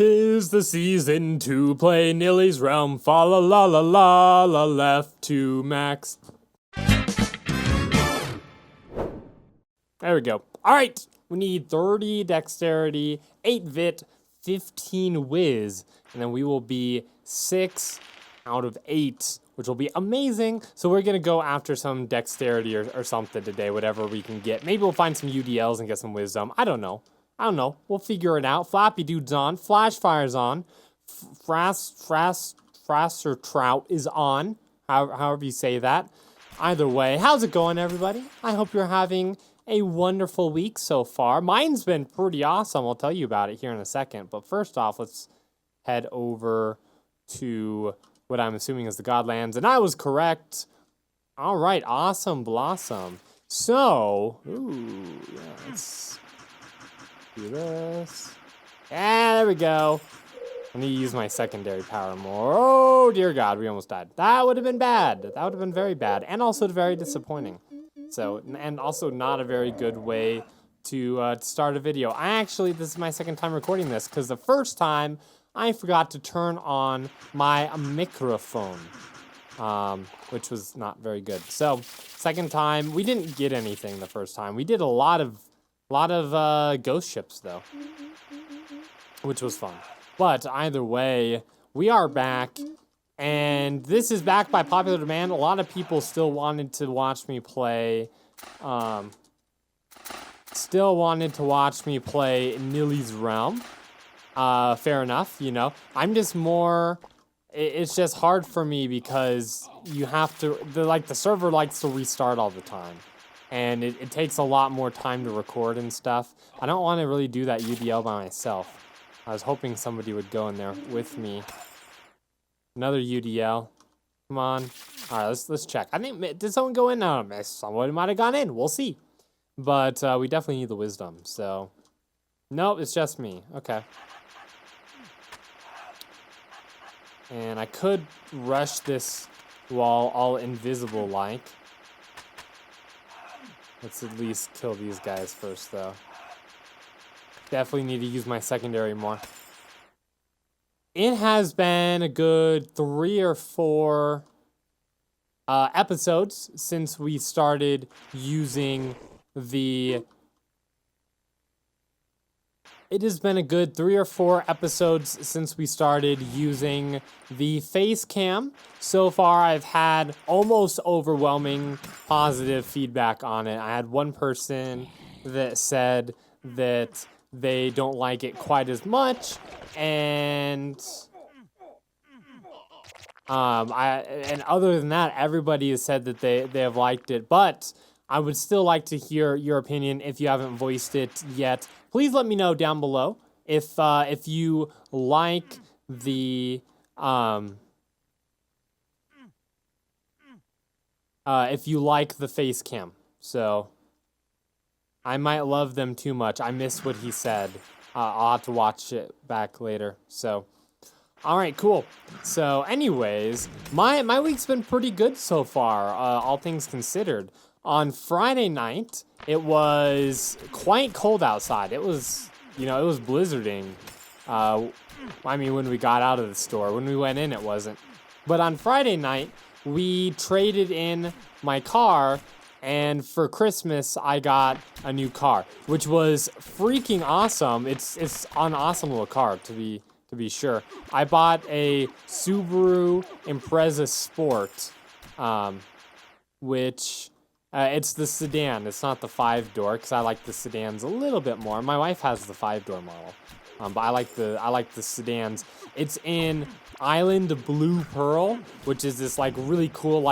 'Tis the season to play Nilly's Realm. Fa la la la la la left to max. There we go. All right, we need 30 dexterity, 8 vit, 15 whiz, and then we will be 6 out of 8, which will be amazing. So we're gonna go after some dexterity or something today, whatever we can get. Maybe we'll find some UDLs and get some wisdom. I don't know. We'll figure it out. Flappy Dude's on. Flash Fire's on. Fraster Trout is on. However you say that. Either way, how's it going, everybody? I hope you're having a wonderful week so far. Mine's been pretty awesome. I'll tell you about it here in a second. But first off, let's head over to what I'm assuming is the Godlands. And I was correct. All right, awesome blossom. So, let's do this. Yeah, there we go. I need to use my secondary power more. Oh, dear God, we almost died. That would have been bad. That would have been very bad. And also very disappointing. So, and also not a very good way to start a video. This is my second time recording this because the first time I forgot to turn on my microphone, which was not very good. So, second time, we didn't get anything the first time. We did a lot of ghost ships though, which was fun. But either way, we are back, and this is back by popular demand. A lot of people still wanted to watch me play, Nilly's Realm. Fair enough, you know. I'm just more, it's just hard for me because you have to, the server likes to restart all the time. And it takes a lot more time to record and stuff. I don't want to really do that UDL by myself. I was hoping somebody would go in there with me. Another UDL. Come on. All right, let's check. I think, did someone go in? No, someone might have gone in. We'll see. But we definitely need the wisdom, so. Nope, it's just me. Okay. And I could rush this wall all invisible-like. Let's at least kill these guys first, though. Definitely need to use my secondary more. It has been a good 3 or 4 episodes since we started using the... It has been a good 3 or 4 episodes since we started using the face cam. So far, I've had almost overwhelming positive feedback on it. I had one person that said that they don't like it quite as much, and other than that, everybody has said that they have liked it. But I would still like to hear your opinion if you haven't voiced it yet. Please let me know down below if you like the face cam. So I might love them too much. I missed what he said. I'll have to watch it back later. So, all right, cool. So, anyways, my week's been pretty good so far, all things considered. On Friday night, it was quite cold outside. It was, it was blizzarding. I mean, when we got out of the store. When we went in, it wasn't. But on Friday night, we traded in my car, and for Christmas, I got a new car, which was freaking awesome. It's an awesome little car, to be sure. I bought a Subaru Impreza Sport, which... it's the sedan. It's not the 5-door because I like the sedans a little bit more. My wife has the 5-door model, but I like the sedans. It's in Island Blue Pearl, which is this really cool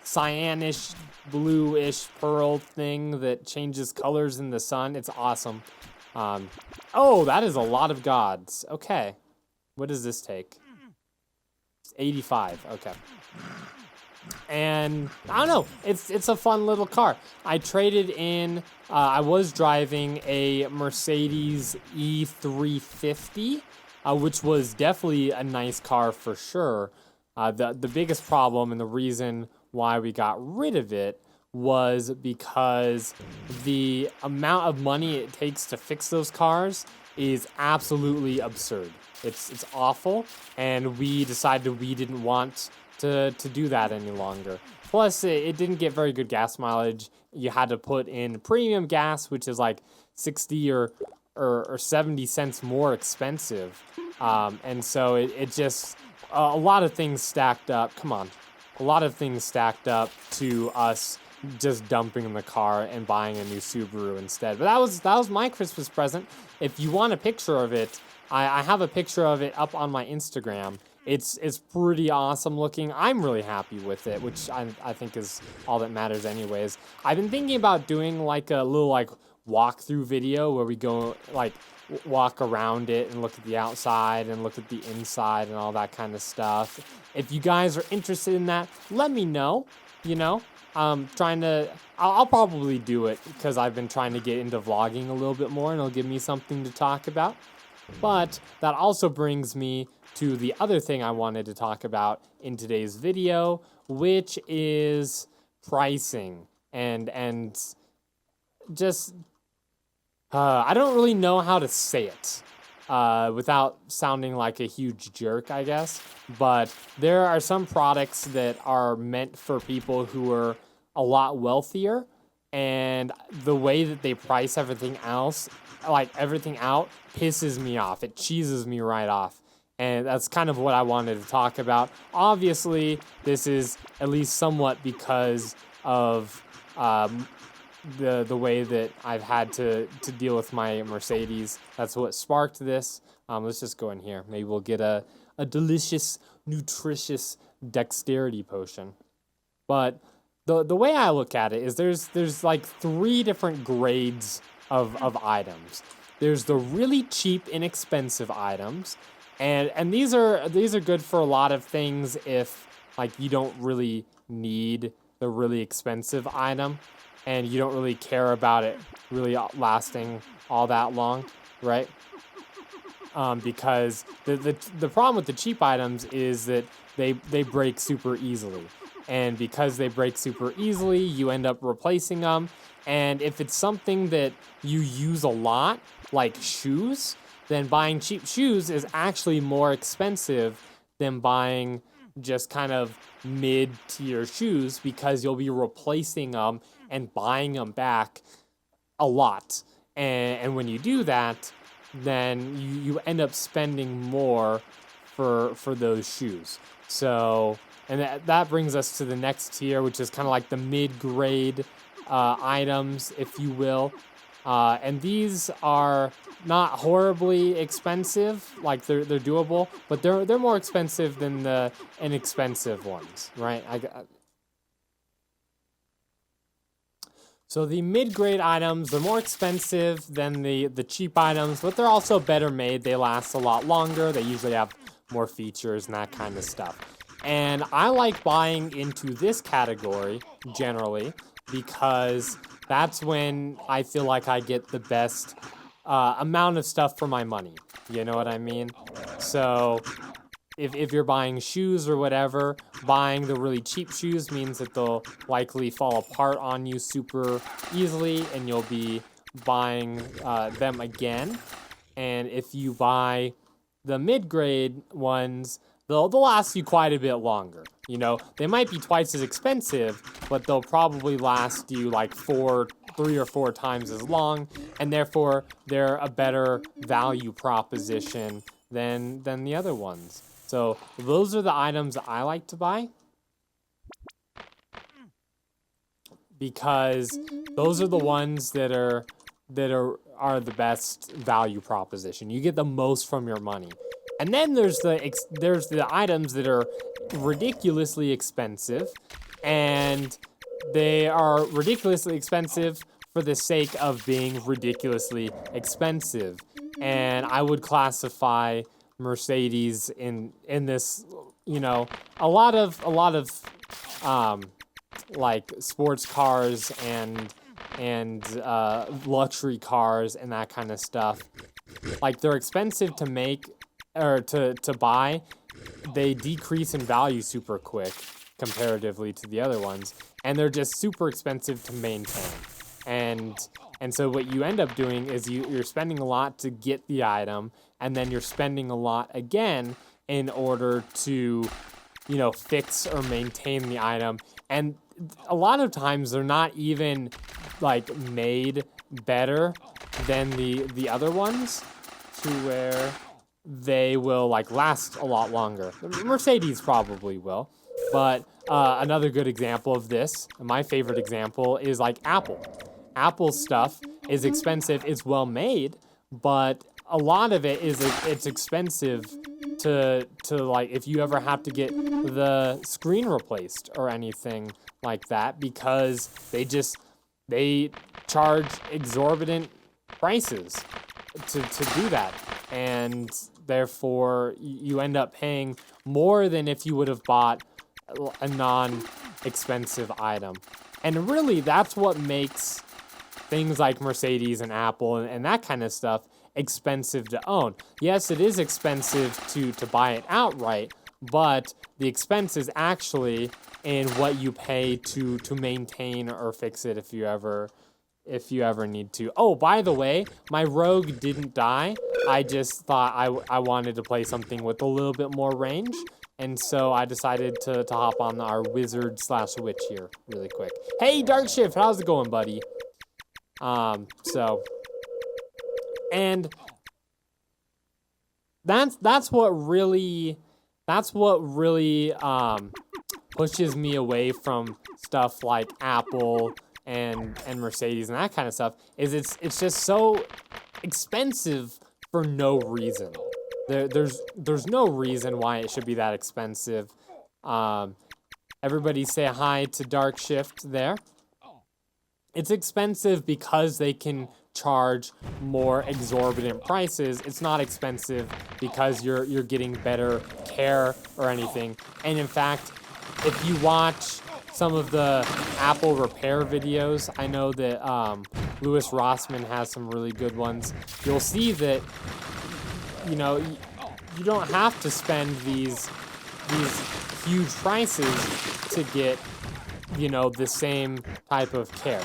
cyanish bluish pearl thing that changes colors in the sun. It's awesome. Oh, that is a lot of gods. Okay, what does this take? It's 85. Okay. And I don't know, it's a fun little car. I traded in, I was driving a Mercedes E350, which was definitely a nice car for sure. The biggest problem and the reason why we got rid of it was because the amount of money it takes to fix those cars is absolutely absurd. It's awful, and we decided we didn't want to do that any longer. Plus, it didn't get very good gas mileage. You had to put in premium gas, which is like 60 or 70 cents more expensive. And so it just, a lot of things stacked up. Come on. A lot of things stacked up to us just dumping the car and buying a new Subaru instead. But that was my Christmas present. If you want a picture of it, I have a picture of it up on my Instagram. It's pretty awesome looking. I'm really happy with it, which I think is all that matters anyways. I've been thinking about doing like a little like walkthrough video where we go like walk around it and look at the outside and look at the inside and all that kind of stuff. If you guys are interested in that, let me know. You know, I'll probably do it because I've been trying to get into vlogging a little bit more, and it'll give me something to talk about. But that also brings me to the other thing I wanted to talk about in today's video, which is pricing and just I don't really know how to say it without sounding like a huge jerk, I guess. But there are some products that are meant for people who are a lot wealthier, and the way that they price everything else, like everything out, pisses me off. It cheeses me right off. And that's kind of what I wanted to talk about. Obviously, this is at least somewhat because of the way that I've had to deal with my Mercedes. That's what sparked this. Let's just go in here. Maybe we'll get a delicious, nutritious dexterity potion. But the way I look at it is there's like 3 different grades of items. There's the really cheap, inexpensive items, and these are good for a lot of things if like you don't really need the really expensive item and you don't really care about it really lasting all that long, right? Because the problem with the cheap items is that they break super easily. And because they break super easily, you end up replacing them. And if it's something that you use a lot, like shoes, then buying cheap shoes is actually more expensive than buying just kind of mid-tier shoes, because you'll be replacing them and buying them back a lot. And when you do that, then you end up spending more for those shoes. So, and that brings us to the next tier, which is kind of like the mid-grade items, if you will. And these are not horribly expensive, like they're doable, but they're more expensive than the inexpensive ones, right? So the mid-grade items, they're more expensive than the cheap items, but they're also better made. They last a lot longer. They usually have more features and that kind of stuff. And I like buying into this category, generally, because that's when I feel like I get the best amount of stuff for my money. You know what I mean? So if you're buying shoes or whatever, buying the really cheap shoes means that they'll likely fall apart on you super easily, and you'll be buying them again. And if you buy the mid-grade ones, they'll last you quite a bit longer. You know, they might be twice as expensive, but they'll probably last you like 3 or 4 times as long, and therefore they're a better value proposition than the other ones. So those are the items I like to buy, because those are the ones that are the best value proposition. You get the most from your money. And then there's the items that are ridiculously expensive, and they are ridiculously expensive for the sake of being ridiculously expensive. And I would classify Mercedes in this, you know, a lot of like sports cars and luxury cars and that kind of stuff. Like, they're expensive to make or to buy. They decrease in value super quick comparatively to the other ones, and they're just super expensive to maintain. And so what you end up doing is you're spending a lot to get the item, and then you're spending a lot again in order to, you know, fix or maintain the item. And a lot of times they're not even like made better than the other ones, to where they will like last a lot longer. Mercedes probably will, but another good example of this, my favorite example, is like Apple. Apple stuff is expensive, it's well made, but a lot of it is it's expensive to like, if you ever have to get the screen replaced or anything like that, because they charge exorbitant prices to do that, and therefore you end up paying more than if you would have bought a non-expensive item. And really, that's what makes things like Mercedes and Apple and that kind of stuff expensive to own. Yes, it is expensive to buy it outright, but the expense is actually in what you pay to maintain or fix it if you ever need to. Oh, by the way, my Rogue didn't die. I just thought I wanted to play something with a little bit more range, and so I decided to hop on our wizard/witch here really quick. Hey, Dark Shift, how's it going, buddy? And that's what really pushes me away from stuff like Apple and Mercedes and that kind of stuff, is it's just so expensive for no reason. There's no reason why it should be that expensive. Everybody say hi to Dark Shift there. It's expensive because they can charge more exorbitant prices. It's not expensive because you're getting better care or anything. And in fact, if you watch some of the Apple repair videos, I know that Louis Rossmann has some really good ones. You'll see that, you know, you don't have to spend these huge prices to get, you know, the same type of care.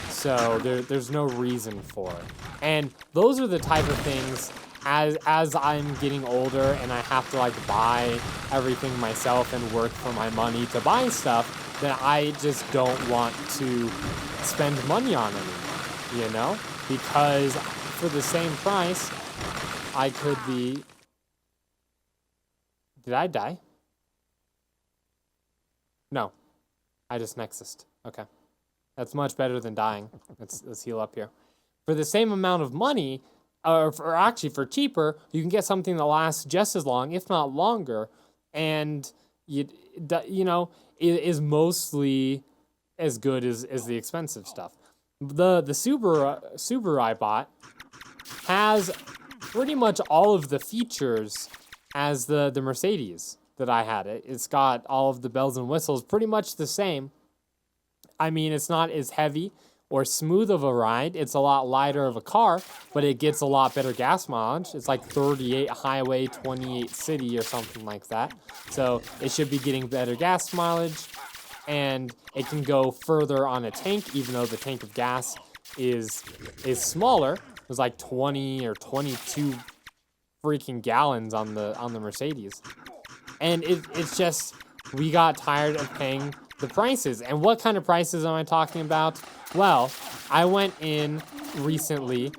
So there's no reason for it. And those are the type of things, as I'm getting older and I have to like buy everything myself and work for my money to buy stuff, that I just don't want to spend money on anymore, you know? Because for the same price, I could be... Did I die? No. I just nexused. Okay. That's much better than dying. Let's heal up here. For the same amount of money, or actually for cheaper, you can get something that lasts just as long, if not longer, and you know, it is mostly as good as the expensive stuff. The Subaru I bought has pretty much all of the features as the Mercedes that I had. It's got all of the bells and whistles, pretty much the same. I mean, it's not as heavy or smooth of a ride. It's a lot lighter of a car, but it gets a lot better gas mileage. It's like 38 highway, 28 city or something like that. So it should be getting better gas mileage, and it can go further on a tank, even though the tank of gas is smaller. It was like 20 or 22 freaking gallons on the Mercedes. And it's just, we got tired of paying the prices. And what kind of prices am I talking about? Well, I went in recently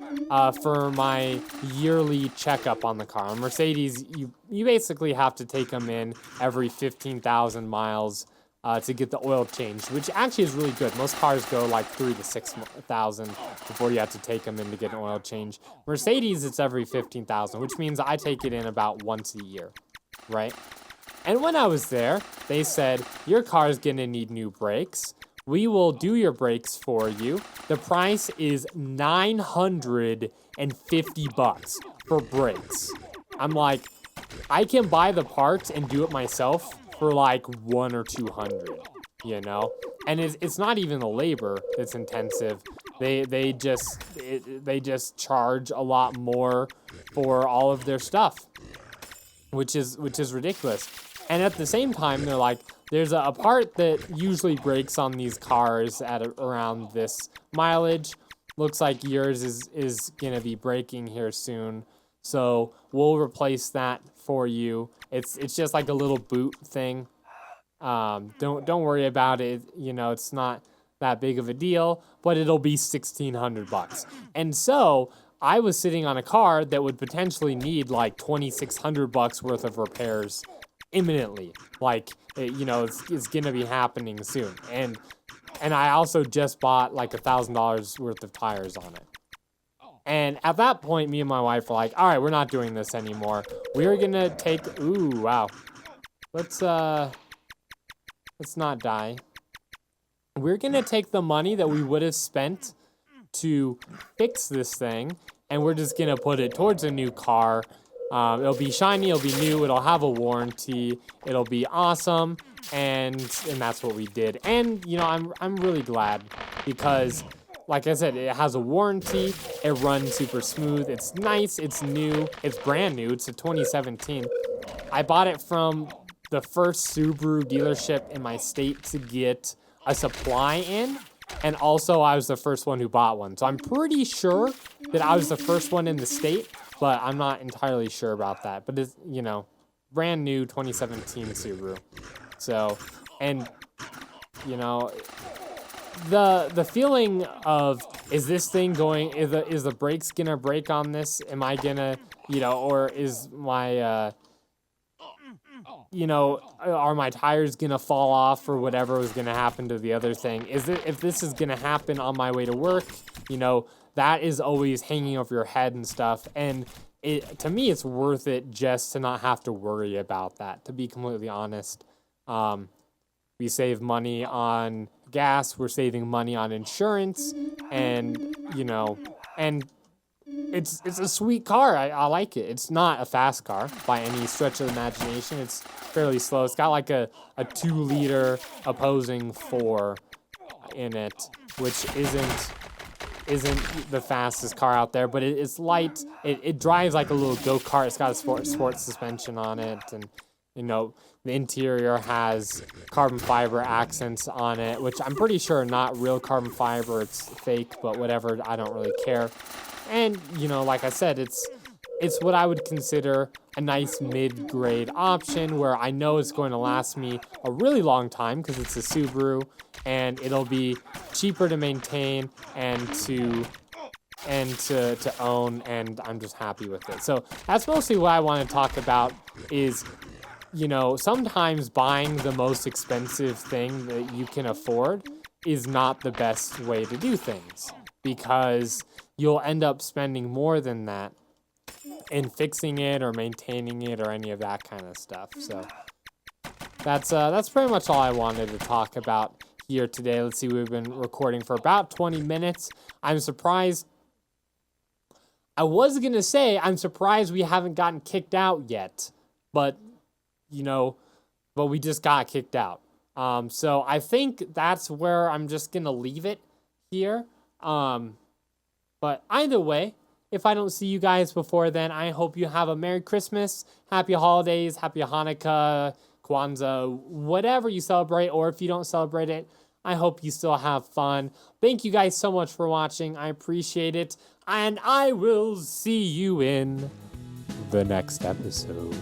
for my yearly checkup on the car. On Mercedes, you basically have to take them in every 15,000 miles to get the oil changed, which actually is really good. Most cars go like 3,000 to 6,000 before you have to take them in to get an oil change. Mercedes, it's every 15,000, which means I take it in about once a year, right? And when I was there, they said, your car's gonna need new brakes. We will do your brakes for you. The price is $950 for brakes. I'm like, I can buy the parts and do it myself for like 100 or 200, you know? And it's not even the labor that's intensive. They just charge a lot more for all of their stuff, which is ridiculous. And at the same time, they're like, there's a part that usually breaks on these cars at around this mileage. Looks like yours is gonna be breaking here soon. So we'll replace that for you. It's just like a little boot thing. Don't worry about it. You know, it's not that big of a deal, but it'll be $1,600. And so I was sitting on a car that would potentially need like $2,600 worth of repairs imminently. Like, you know, it's gonna be happening soon. And I also just bought like $1,000 worth of tires on it. And at that point, me and my wife were like, all right, we're not doing this anymore. We're gonna take, ooh, wow. Let's not die. We're gonna take the money that we would have spent to fix this thing, and we're just gonna put it towards a new car. It'll be shiny, it'll be new, it'll have a warranty, it'll be awesome, and that's what we did. And you know, I'm really glad because, like I said, it has a warranty, it runs super smooth, it's nice, it's new, it's brand new, it's a 2017. I bought it from the first Subaru dealership in my state to get a supply in, and also I was the first one who bought one. So I'm pretty sure that I was the first one in the state, but I'm not entirely sure about that. But it's, you know, brand new 2017 Subaru. So, and, you know, the feeling of, is this thing going, is the brakes gonna break on this? Am I gonna, you know, or is my, you know, are my tires gonna fall off or whatever was gonna happen to the other thing? If this is gonna happen on my way to work, you know, that is always hanging over your head and stuff. And to me, it's worth it just to not have to worry about that, to be completely honest. We save money on gas, we're saving money on insurance, and, you know, and it's a sweet car. I like it. It's not a fast car by any stretch of the imagination. It's fairly slow. It's got like a 2-liter opposing 4 in it, which isn't the fastest car out there, but it's light. It drives like a little go-kart. It's got a sports suspension on it, and you know, the interior has carbon fiber accents on it, which I'm pretty sure are not real carbon fiber. It's fake, but whatever. I don't really care. And, you know, like I said, it's what I would consider a nice mid-grade option where I know it's going to last me a really long time because it's a Subaru, and it'll be cheaper to maintain and to own, and I'm just happy with it. So that's mostly what I want to talk about is, you know, sometimes buying the most expensive thing that you can afford is not the best way to do things, because you'll end up spending more than that in fixing it or maintaining it or any of that kind of stuff. So that's pretty much all I wanted to talk about here today. Let's see, we've been recording for about 20 minutes. I'm surprised. I was gonna say I'm surprised we haven't gotten kicked out yet, but you know, but we just got kicked out. So I think that's where I'm just gonna leave it here. But either way, if I don't see you guys before then, I hope you have a Merry Christmas, Happy Holidays, Happy Hanukkah, Kwanzaa, whatever you celebrate, or if you don't celebrate it, I hope you still have fun. Thank you guys so much for watching. I appreciate it. And I will see you in the next episode.